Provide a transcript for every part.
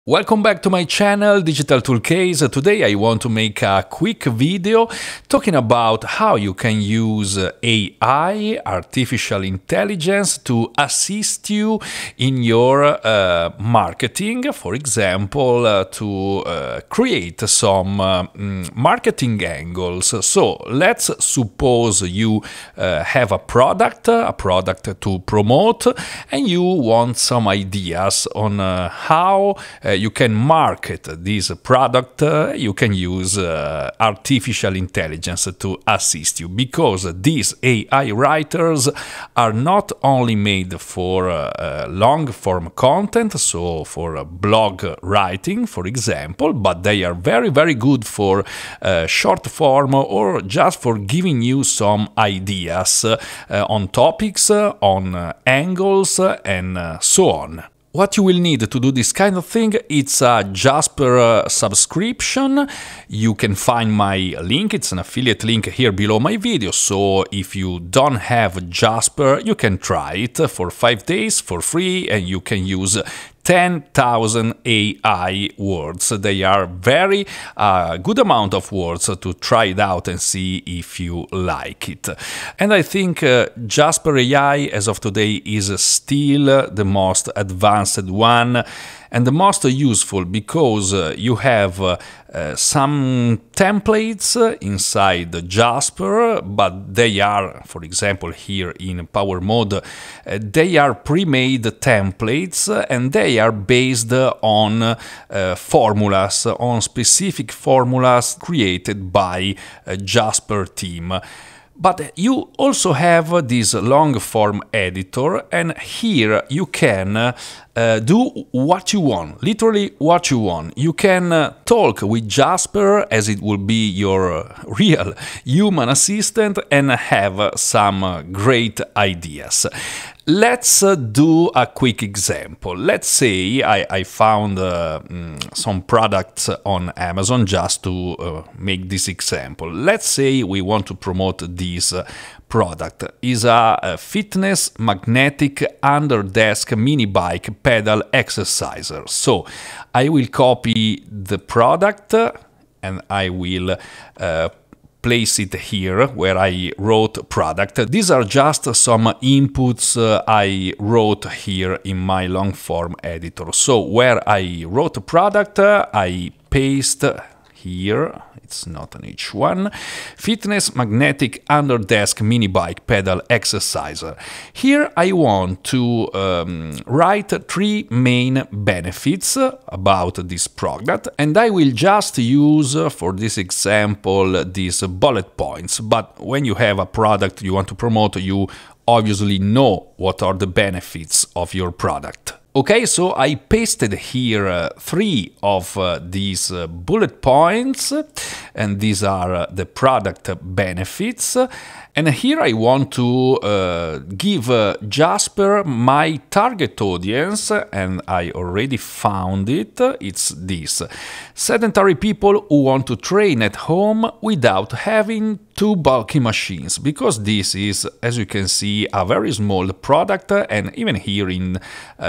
Welcome back to my channel, Digital Toolcase. Today I want to make a quick video talking about how you can use AI, artificial intelligence, to assist you in your marketing. For example, to create some marketing angles. So let's suppose you have a product to promote, and you want some ideas on how you can market this product. You can use artificial intelligence to assist you, because these AI writers are not only made for long-form content, so for blog writing, for example, but they are very good for short form, or just for giving you some ideas on topics, on angles, and so on. What you will need to do this kind of thing, it's a Jasper subscription. You can find my link, it's an affiliate link here below my video, so if you don't have Jasper, you can try it for 5 days for free, and you can use 10,000 AI words. They are very good amount of words to try it out and see if you like it. And I think Jasper AI as of today is still the most advanced one and the most useful, because you have some templates inside Jasper, but they are, for example, here in Power Mode, they are pre-made templates, and they are based on formulas, on specific formulas created by Jasper team. But you also have this long-form editor, and here you can do what you want, literally what you want. You can talk with Jasper as it will be your real human assistant and have some great ideas. Let's do a quick example. Let's say I found some products on Amazon just to make this example. Let's say we want to promote this product. Is a fitness magnetic under desk mini bike pedal exerciser. So I will copy the product and I will place it here where I wrote product. These are just some inputs I wrote here in my long form editor. So where I wrote product, I paste here, it's not an H1, fitness magnetic under desk mini bike pedal exerciser. Here I want to write 3 main benefits about this product, and I will just use for this example these bullet points. But when you have a product you want to promote, you obviously know what are the benefits of your product. Okay, so I pasted here 3 of these bullet points, and these are the product benefits. And here I want to give Jasper my target audience, and I already found it. It's this: sedentary people who want to train at home without having 2 bulky machines, because this is, as you can see, a very small product, and even here in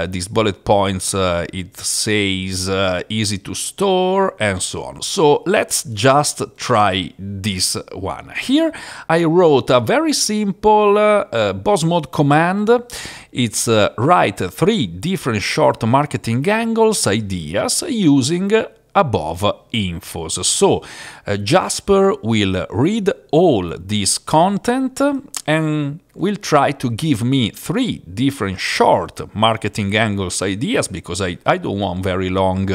these bullet points it says easy to store and so on. So let's just try this one. Here I wrote a very simple boss mode command. It's write 3 different short marketing angles ideas using above infos. So Jasper will read all this content and will try to give me 3 different short marketing angles ideas, because I don't want very long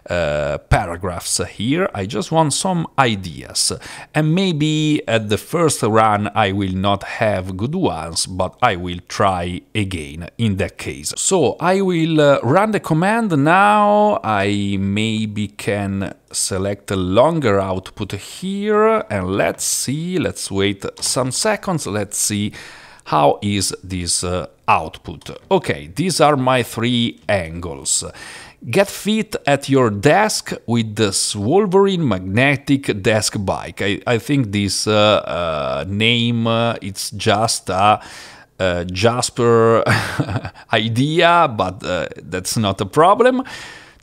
paragraphs here. I just want some ideas, and maybe at the first run I will not have good ones, but I will try again in that case. So I will run the command now. I maybe can select a longer output here, and let's see, let's wait some seconds, let's see how is this output. Okay, these are my 3 angles. Get fit at your desk with the Wolverine magnetic desk bike. I think this name it's just a Jasper idea, but that's not a problem.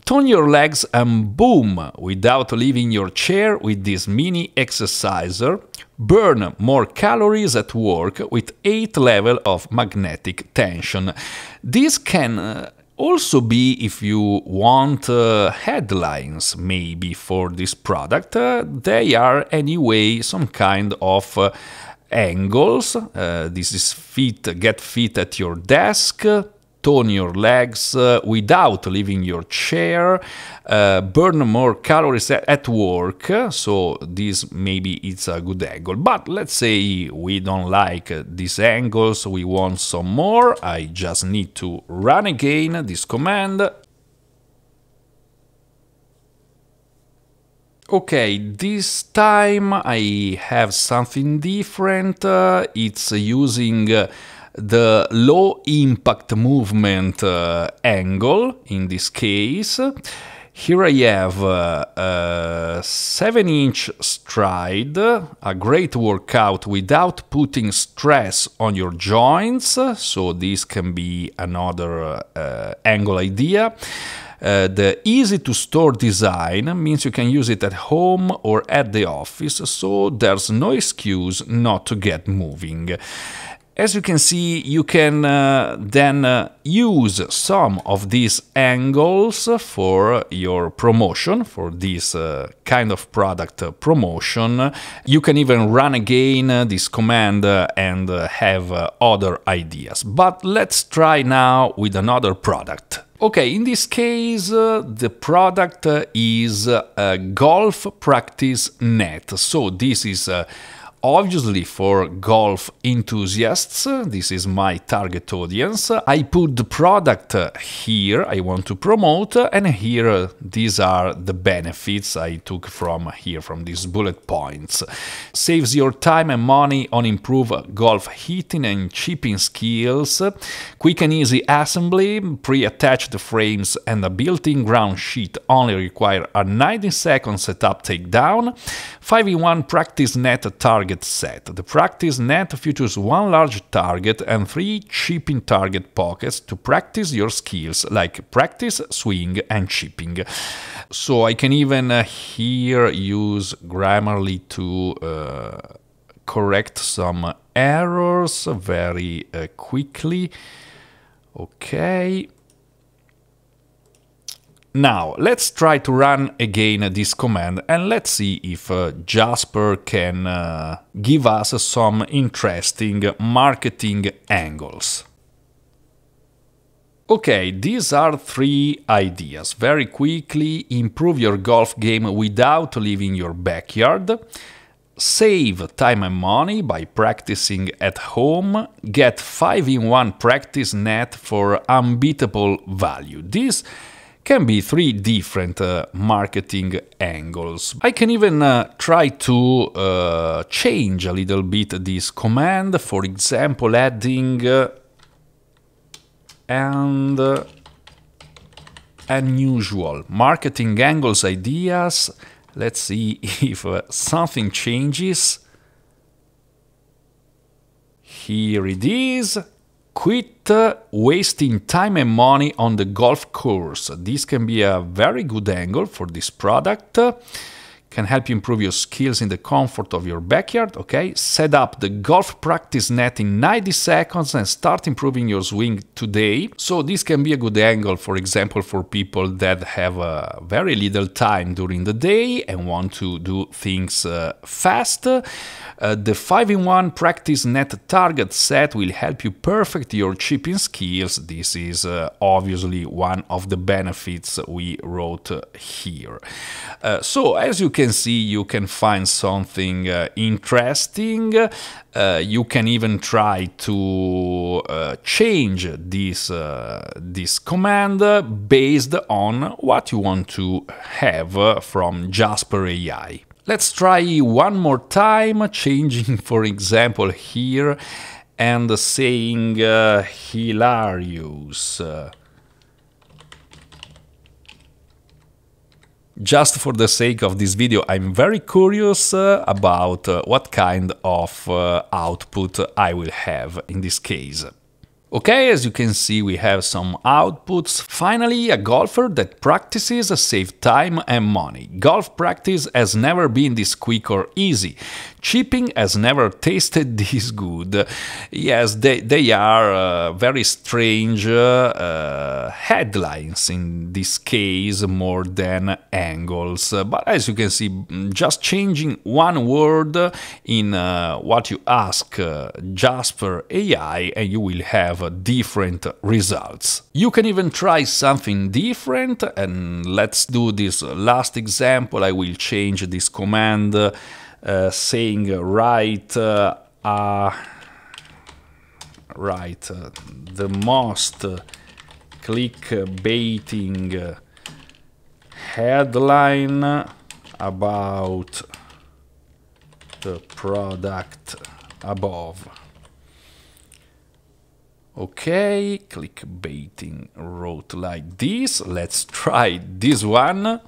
Turn your legs and boom, without leaving your chair with this mini exerciser. Burn more calories at work with 8 level of magnetic tension. This can also be if you want headlines maybe for this product. They are anyway some kind of angles. This is get fit at your desk. Tone your legs without leaving your chair, burn more calories at work, so this maybe it's a good angle. But let's say we don't like these angles, we want some more. I just need to run again this command. Okay, this time I have something different. It's using the low impact movement angle in this case. Here I have a 7-inch stride, a great workout without putting stress on your joints, so this can be another angle idea. The easy to store design means you can use it at home or at the office, so there's no excuse not to get moving. As you can see, you can then use some of these angles for your promotion, for this kind of product promotion. You can even run again this command and have other ideas. But let's try now with another product. Okay, in this case, the product is a golf practice net. So this is obviously for golf enthusiasts. This is my target audience. I put the product here I want to promote, and here these are the benefits I took from here, from these bullet points. Saves your time and money on improved golf hitting and chipping skills. Quick and easy assembly, pre-attached frames and a built-in ground sheet only require a 90-second setup takedown. 5-in-1 practice net target set. The practice net features one large target and 3 chipping target pockets to practice your skills like practice, swing and chipping. So I can even here use Grammarly to correct some errors very quickly. Okay. Now, let's try to run again this command and let's see if Jasper can give us some interesting marketing angles. Okay, these are 3 ideas. Very quickly, improve your golf game without leaving your backyard. Save time and money by practicing at home. Get 5-in-1 practice net for unbeatable value. This can be 3 different marketing angles. I can even try to change a little bit this command, for example adding and unusual marketing angles ideas. Let's see if something changes. Here it is. Quit wasting time and money on the golf course. This can be a very good angle for this product. Can help you improve your skills in the comfort of your backyard. Okay, set up the golf practice net in 90 seconds and start improving your swing today. So this can be a good angle, for example, for people that have very little time during the day and want to do things fast. The 5-in-1 practice net target set will help you perfect your chipping skills. This is obviously one of the benefits we wrote here. So as you can see, you can find something interesting. You can even try to change this command based on what you want to have from Jasper AI. Let's try one more time, changing, for example, here and saying hilarious. Just for the sake of this video, I'm very curious about what kind of output I will have in this case. Okay, as you can see, we have some outputs. Finally, a golfer that practices saves time and money. Golf practice has never been this quick or easy. Chipping has never tasted this good. Yes, they are very strange headlines in this case more than angles. But as you can see, just changing one word in what you ask Jasper AI and you will have different results. You can even try something different, and let's do this last example. I will change this command saying write the most clickbaiting headline about the product above. Okay, clickbaiting wrote like this. Let's try this one.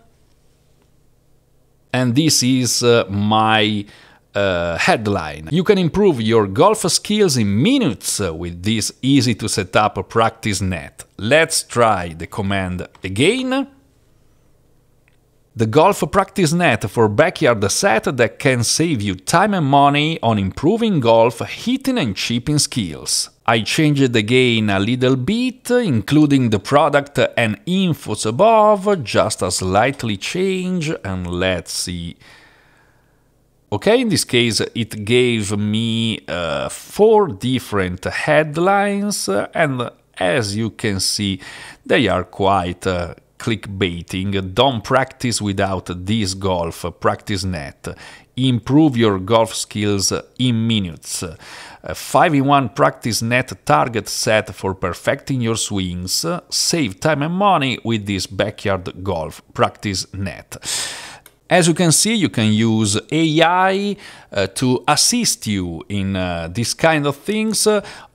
And this is my headline. You can improve your golf skills in minutes with this easy to set up practice net. Let's try the command again. The golf practice net for backyard set that can save you time and money on improving golf hitting and chipping skills. I changed again a little bit, including the product and infos above, just a slightly change, and let's see. Okay, in this case it gave me 4 different headlines, and as you can see, they are quite clickbaiting. Don't practice without this golf practice net. Improve your golf skills in minutes. 5-in-1 practice net target set for perfecting your swings. Save time and money with this backyard golf practice net. As you can see, you can use AI to assist you in this kind of things.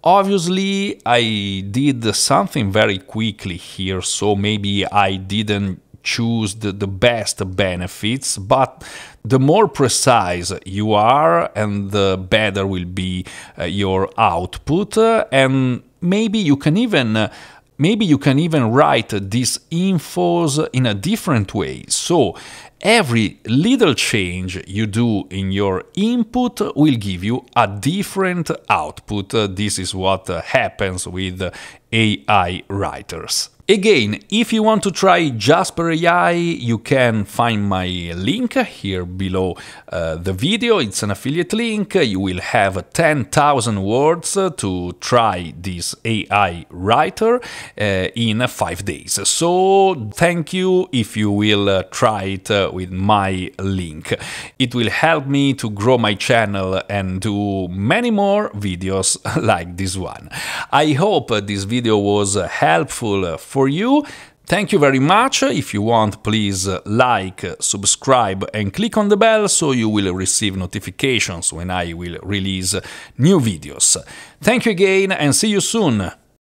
Obviously, I did something very quickly here, so maybe I didn't choose the best benefits, but the more precise you are and the better will be your output, and maybe you can even write these infos in a different way. So every little change you do in your input will give you a different output. This is what happens with AI writers. Again, if you want to try Jasper AI, you can find my link here below the video. It's an affiliate link. You will have 10,000 words to try this AI writer in 5 days. So thank you if you will try it with my link. It will help me to grow my channel and do many more videos like this one. I hope this video was helpful for you. Thank you very much. If you want, please like, subscribe and click on the bell so you will receive notifications when I will release new videos. Thank you again and see you soon.